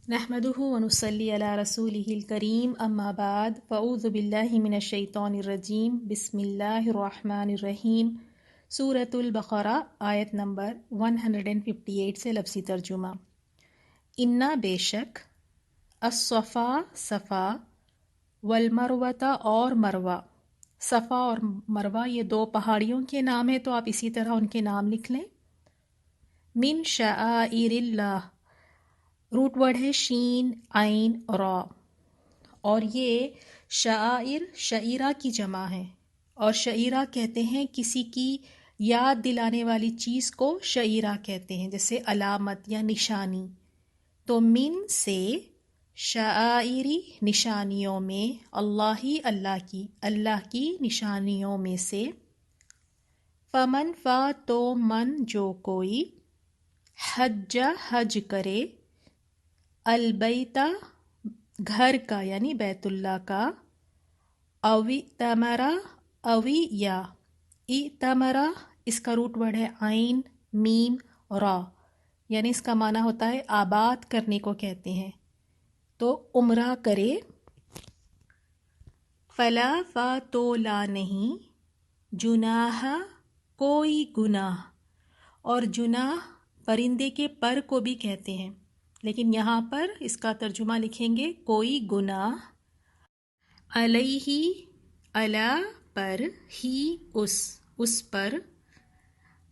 نحمده ونصلي على رسوله الكريم اما بعد فاعوذ بالله من الشیطان الرجیم بسم اللہ الرحمن الرحیم سورۃ البقرہ آیت نمبر 158 سے لفظی ترجمہ۔ انا بے شک، الصفا صفا، والمروہ اور مروہ، صفا اور مروہ یہ دو پہاڑیوں کے نام ہیں، تو آپ اسی طرح ان کے نام لکھ لیں۔ من شعائر اللہ، روٹ ورڈ ہے شین عین را، اور یہ شعائر شعیرہ کی جمع ہے، اور شعیرہ کہتے ہیں کسی کی یاد دلانے والی چیز کو شعیرہ کہتے ہیں، جیسے علامت یا نشانی۔ تو من سے شعائری نشانیوں میں، اللہ کی نشانیوں میں سے، فمن فا تو من جو کوئی، حج حج کرے، البیتا گھر کا یعنی بیت اللہ کا، اوی تمرا اوی یا تمرا، اس کا روٹ ورڈ ہے عین میم را، یعنی اس کا معنی ہوتا ہے آباد کرنے کو کہتے ہیں، تو عمرہ کرے۔ فلا فا تو لا نہیں، جناح کوئی گناہ، اور جناح پرندے کے پر کو بھی کہتے ہیں، لیکن یہاں پر اس کا ترجمہ لکھیں گے کوئی گناہ، علیہ علی پر، ہی اس پر،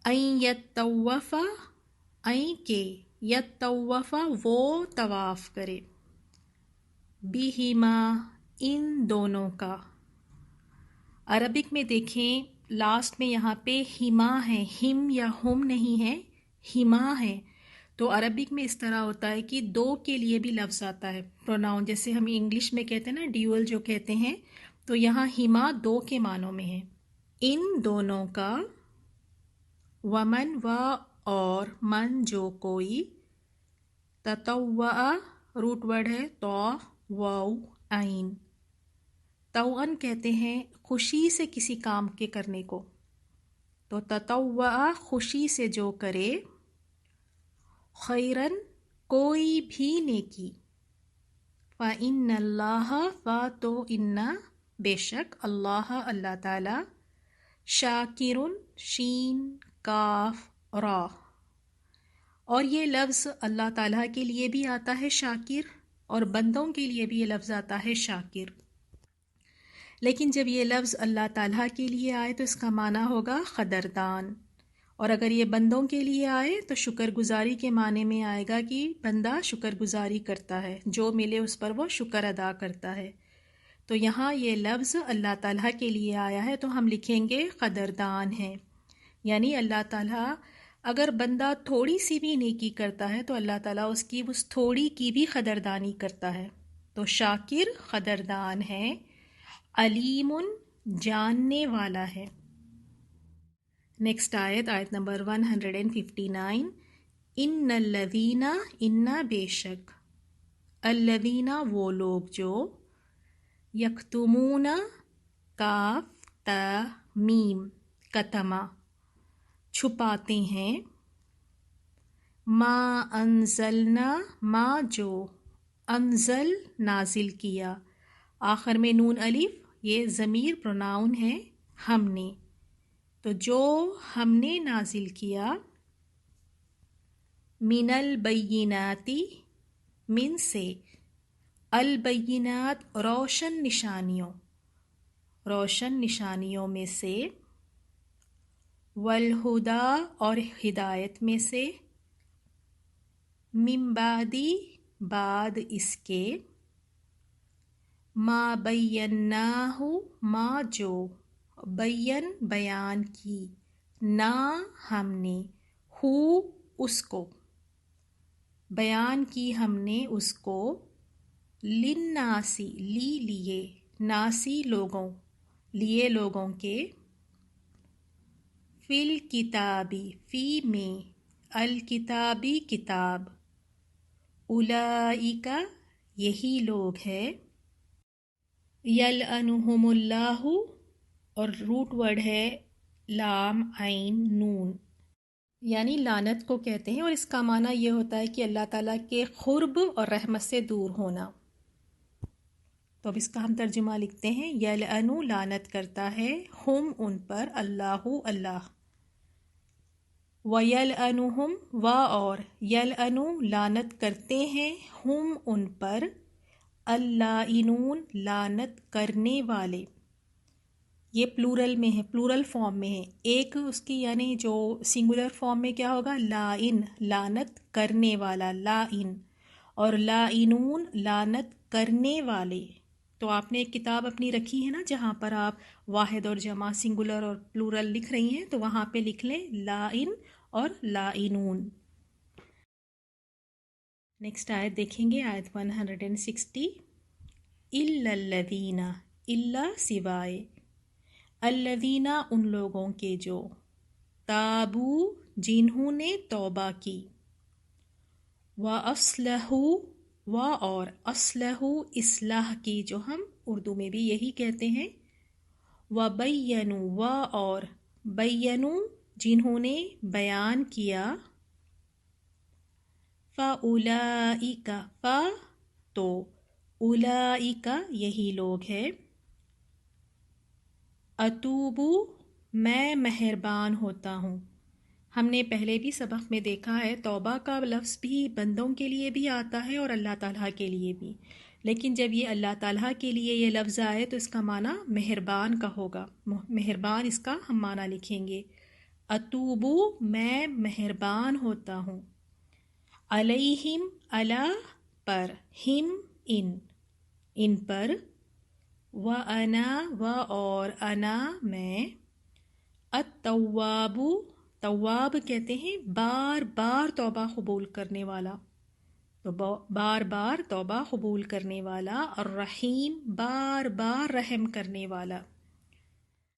این یطوف این کے، یطوف وہ طواف کرے، بہما ان دونوں کا۔ عربک میں دیکھیں لاسٹ میں یہاں پہ ہما ہے، ہم یا ہم نہیں ہے، ہما ہے، تو عربک میں اس طرح ہوتا ہے کہ دو کے لیے بھی لفظ آتا ہے، پروناؤن، جیسے ہم انگلش میں کہتے ہیں نا ڈیول جو کہتے ہیں، تو یہاں ہما دو کے معنوں میں ہے، ان دونوں کا، ومن و اور، من جو کوئی، تطوع روٹ ورڈ ہے تو واو عین، توأن کہتے ہیں خوشی سے کسی کام کے کرنے کو، تو تطوع خوشی سے جو کرے، خیرن کوئی بھی نیکی، فإن اللہ تو بے شک اللہ تعالی، شاکرن شین کاف را، اور یہ لفظ اللہ تعالیٰ کے لیے بھی آتا ہے شاکر، اور بندوں کے لیے بھی یہ لفظ آتا ہے شاکر، لیکن جب یہ لفظ اللہ تعالیٰ کے لیے آئے تو اس کا معنی ہوگا قدردان، اور اگر یہ بندوں کے لیے آئے تو شکر گزاری کے معنی میں آئے گا کہ بندہ شکر گزاری کرتا ہے، جو ملے اس پر وہ شکر ادا کرتا ہے۔ تو یہاں یہ لفظ اللہ تعالیٰ کے لیے آیا ہے، تو ہم لکھیں گے قدردان ہے، یعنی اللہ تعالیٰ اگر بندہ تھوڑی سی بھی نیکی کرتا ہے تو اللہ تعالیٰ اس تھوڑی کی بھی قدردانی کرتا ہے، تو شاکر قدردان ہے، علیم جاننے والا ہے۔ نیکسٹ آیت نمبر 159، ان الذین ان بے شک، الذین وہ لوگ جو، یکتمون کاف تا میم کتما چھپاتے ہیں، ما انزلنا ما جو انزل نازل کیا، آخر میں نون الف، یہ ضمیر پروناؤن ہے ہم نے، تو جو ہم نے نازل کیا، من البینات من سے، البینات روشن نشانیوں میں سے، والہدا اور ہدایت میں سے، من بعدی بعد اس کے، ما بیناہ ما جو بیان کی، نا ہم نے، ہو اس کو بیان کی ہم نے اس کو، للناسی لیے، ناسی لوگوں کے، فی الکتابی فی میں، الکتابی کتاب، اولئک یہی لوگ ہے، یلعنہم اللہ، اور روٹ ورڈ ہے لام عین نون، یعنی لعنت کو کہتے ہیں، اور اس کا معنی یہ ہوتا ہے کہ اللہ تعالیٰ کے قرب اور رحمت سے دور ہونا۔ تو اب اس کا ہم ترجمہ لکھتے ہیں۔ یلعنو لعنت کرتا ہے، ہم ان پر، اللہ اللہ، وَيَلْأَنُهُمْ و اور یلعنو لعنت کرتے ہیں، ہم ان پر، اللائنون لعنت کرنے والے۔ یہ پلورل میں ہے، پلورل فارم میں ہے، ایک اس کی یعنی جو سنگولر فارم میں کیا ہوگا، لائن لعنت کرنے والا، لائن، اور لائنون لعنت کرنے والے۔ تو آپ نے ایک کتاب اپنی رکھی ہے نا جہاں پر آپ واحد اور جمع سنگولر اور پلورل لکھ رہی ہیں، تو وہاں پہ لکھ لیں لائن اور لائنون۔ نیکسٹ آیت دیکھیں گے، آیت 160، اِلَّا الَّذِينَ، الا سوائے، الذین ان لوگوں کے جو، تابو جنہوں نے توبہ کی، وَأَصْلَحُوا و اور اصلحوا اصلاح کی، جو ہم اردو میں بھی یہی کہتے ہیں، وَبَيَّنُوا و اور بینوا جنہوں نے بیان کیا، فَأُولَئِکَ تو اولئک یہی لوگ ہیں، اتوبو میں مہربان ہوتا ہوں۔ ہم نے پہلے بھی سبق میں دیکھا ہے توبہ کا لفظ بھی بندوں کے لیے بھی آتا ہے اور اللہ تعالیٰ کے لیے بھی، لیکن جب یہ اللہ تعالیٰ کے لیے یہ لفظ آئے تو اس کا معنی مہربان کا ہوگا، مہربان اس کا ہم معنی لکھیں گے، اتوبو میں مہربان ہوتا ہوں، علیہم علی پر، ہم ان پر، وَأَنَا و اور انا میں، التواب تواب کہتے ہیں بار بار توبہ قبول کرنے والا، تو بار بار توبہ قبول کرنے والا، الرحیم بار بار رحم کرنے والا۔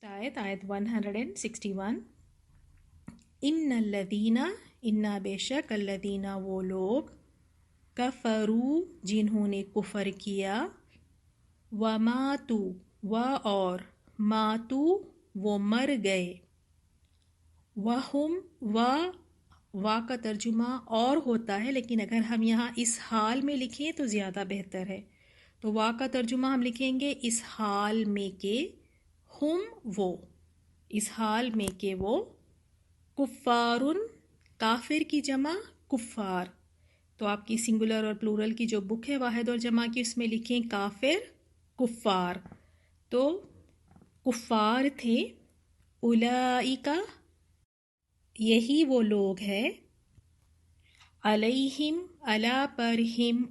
آیت 161، ان الذین انا بے شک، الذین وہ لوگ، کفروا جنہوں نے کفر کیا، وَمَاتُوا و اور ماتو وہ مر گئے، وَهُمْ و کا ترجمہ اور ہوتا ہے، لیکن اگر ہم یہاں اس حال میں لکھیں تو زیادہ بہتر ہے، تو وا کا ترجمہ ہم لکھیں گے اس حال میں کہ، ہم وہ، اس حال میں کہ وہ، کفارن کافر کی جمع کفار، تو آپ کی سنگولر اور پلورل کی جو بک ہے واحد اور جمع کی اس میں لکھیں کافر کفار، تو کفار تھے، اولئک یہی وہ لوگ ہیں، علیہم علی پر، ہم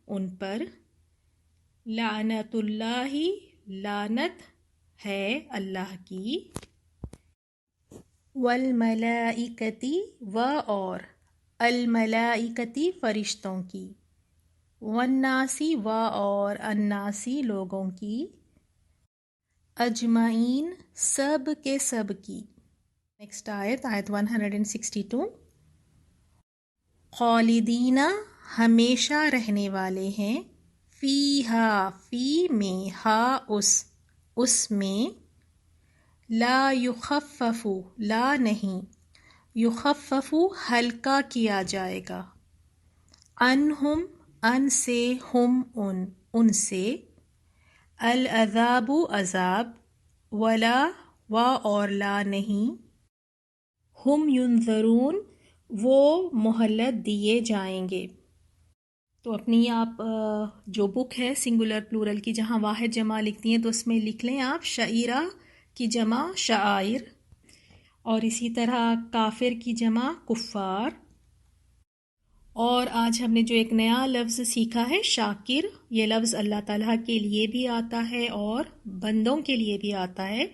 ان پر، لعنت اللہ لعنت ہے اللہ کی، والملائکتی و اور الملائکتی فرشتوں کی، والناسی و اور الناسی لوگوں کی، اجمعین سب کے سب کی۔ نیکسٹ آیت 162، خالدین ہمیشہ رہنے والے ہیں، فیہا فی میں، ہا اس میں، لا یخفف لا نہیں، یخفف ہلکا کیا جائے گا، عنہم ان سے، ہم ان سے، العذاب عذاب، ولا و اور لا نہیں، ہم ینظرون وہ مہلت دیے جائیں گے۔ تو اپنی آپ جو بک ہے سنگولر پلورل کی جہاں واحد جمع لکھتی ہیں تو اس میں لکھ لیں آپ شعیرہ کی جمع شعائر، اور اسی طرح کافر کی جمع کفار، اور آج ہم نے جو ایک نیا لفظ سیکھا ہے شاکر، یہ لفظ اللہ تعالیٰ کے لیے بھی آتا ہے اور بندوں کے لیے بھی آتا ہے۔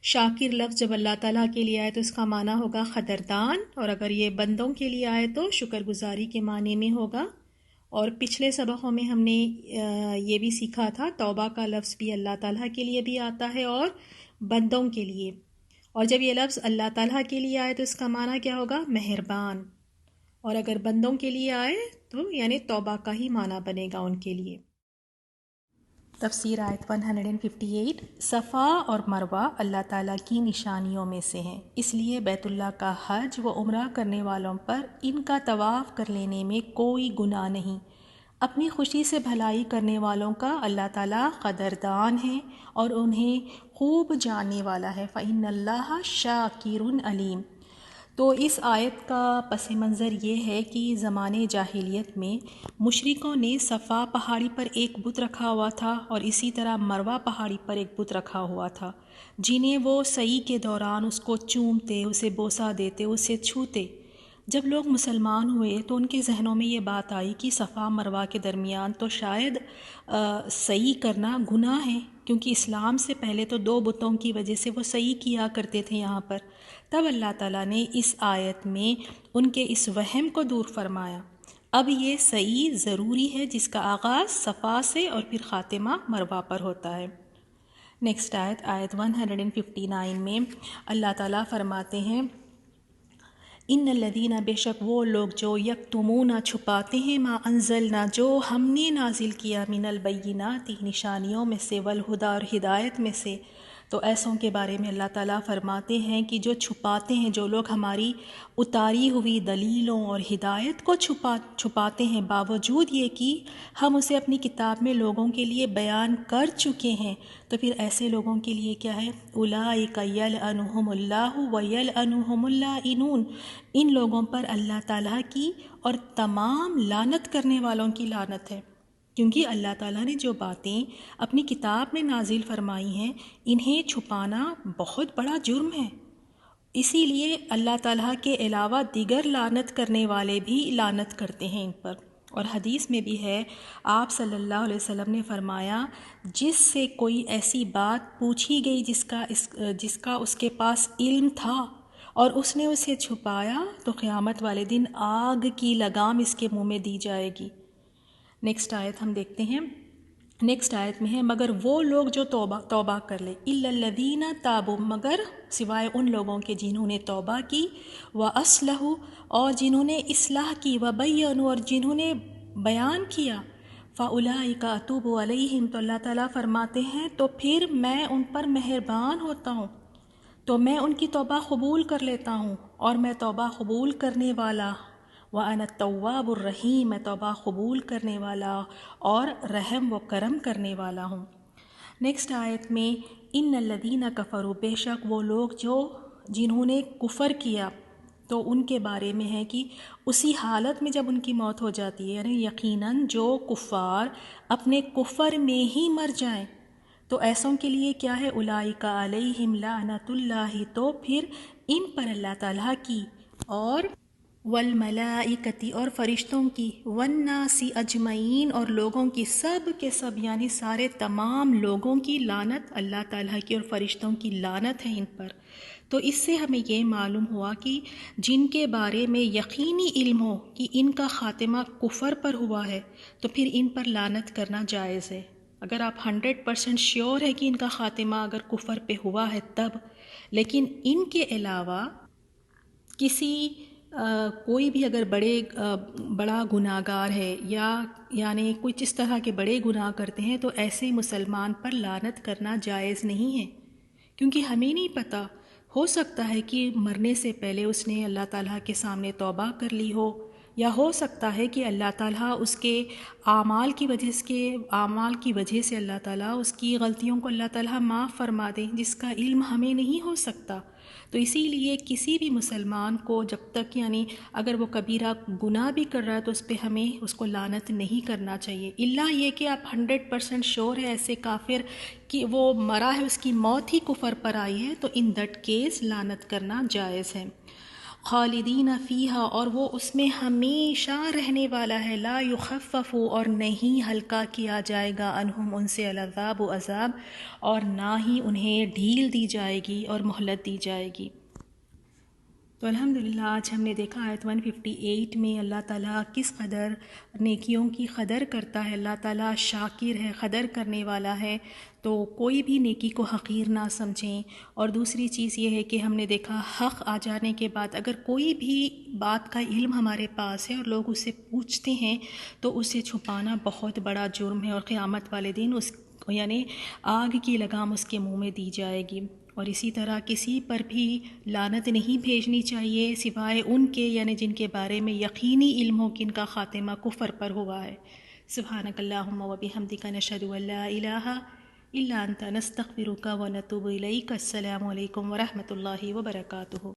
شاکر لفظ جب اللہ تعالیٰ کے لیے آئے تو اس کا معنی ہوگا قدردان، اور اگر یہ بندوں کے لیے آئے تو شکر گزاری کے معنی میں ہوگا۔ اور پچھلے سبقوں میں ہم نے یہ بھی سیکھا تھا توبہ کا لفظ بھی اللہ تعالیٰ کے لیے بھی آتا ہے اور بندوں کے لیے، اور جب یہ لفظ اللہ تعالیٰ کے لیے آئے تو اس کا معنی کیا ہوگا، مہربان، اور اگر بندوں کے لیے آئے تو یعنی توبہ کا ہی معنی بنے گا ان کے لیے۔ تفسیر آیت 158۔ صفا اور مروہ اللہ تعالیٰ کی نشانیوں میں سے ہیں، اس لیے بیت اللہ کا حج و عمرہ کرنے والوں پر ان کا طواف کر لینے میں کوئی گناہ نہیں۔ اپنی خوشی سے بھلائی کرنے والوں کا اللہ تعالیٰ قدردان ہے اور انہیں خوب جاننے والا ہے۔ فَإِنَّ اللَّهَ شَاكِرٌ عَلِيمٌ۔ تو اس آیت کا پس منظر یہ ہے کہ زمانے جاہلیت میں مشرکوں نے صفا پہاڑی پر ایک بت رکھا ہوا تھا اور اسی طرح مروہ پہاڑی پر ایک بت رکھا ہوا تھا، جنہیں وہ سعی کے دوران اس کو چومتے، اسے بوسہ دیتے، اسے چھوتے۔ جب لوگ مسلمان ہوئے تو ان کے ذہنوں میں یہ بات آئی کہ صفا مروہ کے درمیان تو شاید سعی کرنا گناہ ہے، کیونکہ اسلام سے پہلے تو 2 بتوں کی وجہ سے وہ سعی کیا کرتے تھے یہاں پر۔ تب اللہ تعالیٰ نے اس آیت میں ان کے اس وہم کو دور فرمایا۔ اب یہ سعی ضروری ہے، جس کا آغاز صفا سے اور پھر خاتمہ مروہ پر ہوتا ہے۔ نیکسٹ آیت 159 میں اللہ تعالیٰ فرماتے ہیں، ان الذین، بے شک وہ لوگ جو یکتمون چھپاتے ہیں، ما انزلنا، جو ہم نے نازل کیا، من البینات، نشانیوں میں سے، والہدی، اور ہدایت میں سے۔ تو ایسوں کے بارے میں اللہ تعالیٰ فرماتے ہیں کہ جو چھپاتے ہیں، جو لوگ ہماری اتاری ہوئی دلیلوں اور ہدایت کو چھپاتے ہیں، باوجود یہ کہ ہم اسے اپنی کتاب میں لوگوں کے لیے بیان کر چکے ہیں، تو پھر ایسے لوگوں کے لیے کیا ہے؟ اولئک یلعنہم اللہ ویلعنہم اللاعنون، ان لوگوں پر اللہ تعالیٰ کی اور تمام لعنت کرنے والوں کی لعنت ہے، کیونکہ اللہ تعالیٰ نے جو باتیں اپنی کتاب میں نازل فرمائی ہیں، انہیں چھپانا بہت بڑا جرم ہے۔ اسی لیے اللہ تعالیٰ کے علاوہ دیگر لعنت کرنے والے بھی لعنت کرتے ہیں ان پر۔ اور حدیث میں بھی ہے، آپ صلی اللہ علیہ وسلم نے فرمایا، جس سے کوئی ایسی بات پوچھی گئی جس کا اس کے پاس علم تھا اور اس نے اسے چھپایا، تو قیامت والے دن آگ کی لگام اس کے منہ میں دی جائے گی۔ نیکسٹ آیت ہم دیکھتے ہیں۔ نیکسٹ آیت میں ہے، مگر وہ لوگ جو توبہ کر لے، الا الذین تابوا، مگر سوائے ان لوگوں کے جنہوں نے توبہ کی، واصلحوا، اور جنہوں نے اصلاح کی، وبینوا، اور جنہوں نے بیان کیا، فاولئک اتوب علیہم، تو اللہ تعالیٰ فرماتے ہیں تو پھر میں ان پر مہربان ہوتا ہوں، تو میں ان کی توبہ قبول کر لیتا ہوں، اور میں توبہ قبول کرنے والا، وَأَنَا التَّوَّابُ الرَّحِيمُ، میں توبہ قبول کرنے والا اور رحم و کرم کرنے والا ہوں۔ نیکسٹ آیت میں، ان الذین کفروا، بے شک وہ لوگ جنہوں نے کفر کیا، تو ان کے بارے میں ہے کہ اسی حالت میں جب ان کی موت ہو جاتی ہے، یعنی یقیناً جو کفار اپنے کفر میں ہی مر جائیں، تو ایسوں کے لیے کیا ہے؟ اولئک علیہم لعنت اللہ، تو پھر ان پر اللہ تعالیٰ کی اور والملائکۃ، اور فرشتوں کی، والناس اجمعین، اور لوگوں کی، سب کے سب یعنی سارے تمام لوگوں کی لعنت اللہ تعالیٰ کی اور فرشتوں کی لعنت ہے ان پر۔ تو اس سے ہمیں یہ معلوم ہوا کہ جن کے بارے میں یقینی علم ہو کہ ان کا خاتمہ کفر پر ہوا ہے، تو پھر ان پر لعنت کرنا جائز ہے۔ اگر آپ 100% شیور ہے کہ ان کا خاتمہ اگر کفر پہ ہوا ہے تب، لیکن ان کے علاوہ کوئی بھی اگر بڑا گناہ گار ہے، یا یعنی کچھ اس طرح کے بڑے گناہ کرتے ہیں، تو ایسے مسلمان پر لعنت کرنا جائز نہیں ہے، کیونکہ ہمیں نہیں پتہ، ہو سکتا ہے کہ مرنے سے پہلے اس نے اللہ تعالیٰ کے سامنے توبہ کر لی ہو، یا ہو سکتا ہے کہ اللہ تعالیٰ اس کے اعمال کی وجہ سے اللہ تعالیٰ اس کی غلطیوں کو اللہ تعالیٰ معاف فرما دے، جس کا علم ہمیں نہیں ہو سکتا۔ تو اسی لیے کسی بھی مسلمان کو جب تک یعنی اگر وہ کبیرہ گناہ بھی کر رہا ہے تو اس پہ ہمیں اس کو لعنت نہیں کرنا چاہیے، الا یہ کہ آپ 100% شور ہے ایسے کافر کہ وہ مرا ہے، اس کی موت ہی کفر پر آئی ہے، تو ان دیٹ کیس لعنت کرنا جائز ہے۔ خالدین فیہا، اور وہ اس میں ہمیشہ رہنے والا ہے، لا یخفف، اور نہیں ہلکا کیا جائے گا، عنہم، ان سے، العذاب، عذاب، اور نہ ہی انہیں ڈھیل دی جائے گی اور مہلت دی جائے گی۔ تو الحمدللہ آج ہم نے دیکھا آیت 158 میں اللہ تعالیٰ کس قدر نیکیوں کی قدر کرتا ہے. اللہ تعالیٰ شاکر ہے، قدر کرنے والا ہے، تو کوئی بھی نیکی کو حقیر نہ سمجھیں. اور دوسری چیز یہ ہے کہ ہم نے دیکھا حق آ جانے کے بعد اگر کوئی بھی بات کا علم ہمارے پاس ہے اور لوگ اس سے پوچھتے ہیں تو اسے چھپانا بہت بڑا جرم ہے، اور قیامت والے دن اس یعنی آگ کی لگام اس کے منہ میں دی جائے گی. اور اسی طرح کسی پر بھی لعنت نہیں بھیجنی چاہیے سوائے ان کے یعنی جن کے بارے میں یقینی علم ہو کہ ان کا خاتمہ کفر پر ہوا ہے. سبحانک اللہم و بحمدک نشہد ان لا الہ الا انت نستغفرک و نتوب الیک. السلام علیکم ورحمۃ اللہ وبرکاتہ.